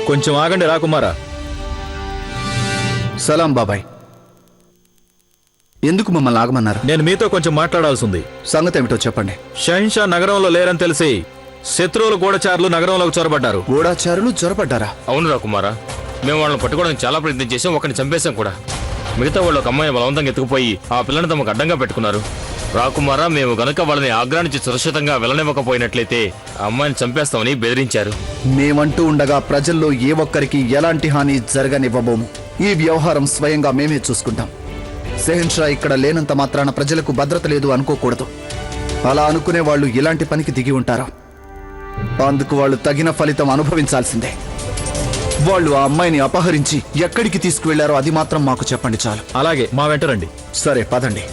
కొంచెం ఆగండి రాకుమారా. సలాం బాబాయ్. ఎందుకు మమ్మల్ని ఆగమన్నారు? నేను మీతో కొంచెం మాట్లాడాల్సింది. సంగతి ఏమిటో చెప్పండి. షహిన్షా నగరంలో లేరని తెలిసి శత్రువులు గూఢచారులు నగరంలోకి చొరబడ్డారు. గూఢచారులు చొరబడ్డారా? అవును రాకుమారా, మేము వాళ్ళని పట్టుకోవడానికి చాలా ప్రయత్నం చేసాం, ఒకరిని చంపేశాం కూడా. మిగతా వాళ్ళు ఒక అమ్మాయిని బలవంతంగా ఎత్తుకుపోయి ఆ పిల్లని తమకు అడ్డంగా పెట్టుకున్నారు. రాకుమారా, మేము గనక వాళ్ళని ఆగ్రా నుంచి సురక్షితంగా వెళ్ళనివ్వకపోయినట్లయితే ఆ అమ్మాయిని చంపేస్తామని బెదిరించారు. మేమంటూ ఉండగా ప్రజల్లో ఏ ఒక్కరికి ఎలాంటి హాని జరగనివ్వబోము. ఈ వ్యవహారం స్వయంగా మేమే చూసుకుంటాం. షెహన్షా ఇక్కడ లేనంత మాత్రాన ప్రజలకు భద్రత లేదు అనుకోకూడదు. అలా అనుకునే వాళ్ళు ఇలాంటి పనికి దిగి ఉంటారు. అందుకు వాళ్ళు తగిన ఫలితం అనుభవించాల్సిందే. వాళ్ళు ఆ అమ్మాయిని అపహరించి ఎక్కడికి తీసుకువెళ్లారో అది మాత్రం మాకు చెప్పండి చాలు. అలాగే, మా వెంట రండి. సరే పదండి.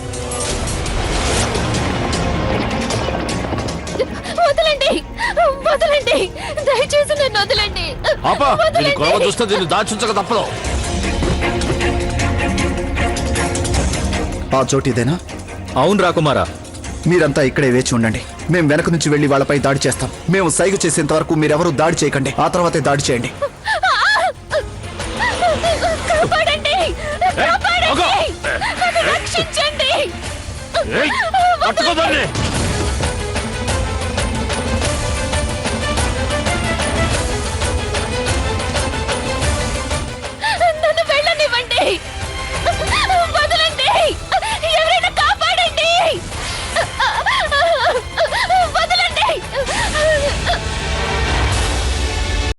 వదలండి, వదలండి, దయచేసి నన్ను వదలండి. చూస్తే దీన్ని దాచుంచక తప్పదు. ఆ చోటిదేనా? అవును రాకుమారా. మీరంతా ఇక్కడే వేచి ఉండండి. మేము వెనక నుంచి వెళ్లి వాళ్ళపై దాడి చేస్తాం. మేము సైగ చేసేంత వరకు మీరెవరూ దాడి చేయకండి. ఆ తర్వాతే దాడి చేయండి. కాపాడండి, కాపాడండి, నన్ను రక్షించండి. పట్టుకోదండి.